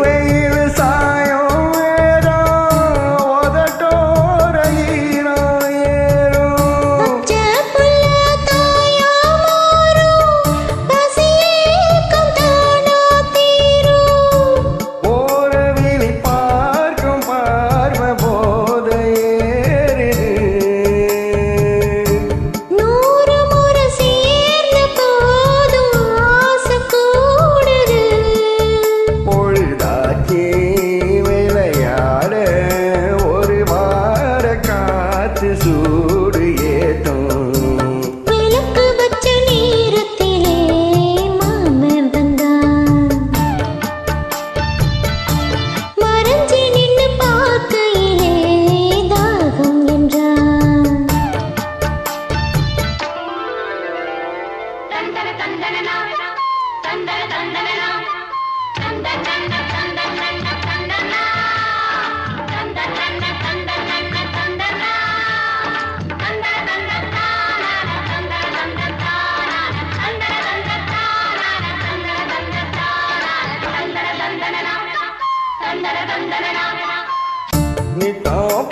வெயில் சாயம் ஏறும் உதட்டோர ஈரம் ஏறும் பச்சை புள்ள தாயா மாறும் பசியேக்கம் தானா தீரும் ஓர விழி பார்க்கும் பார்வை போத ஏறுது 100 முறை சேர்ந்த போதும் ஆசை கூடுது பொழுதாச்சி விளையாட ஒரு வார காத்து சூடு ஏத்தும் விளக்கு வச்ச நேரத்திலே மாமன் வந்தான் மறைஞ்சு நின்னு பார்க்கையிலே தாகம் என்றான் நீ தான்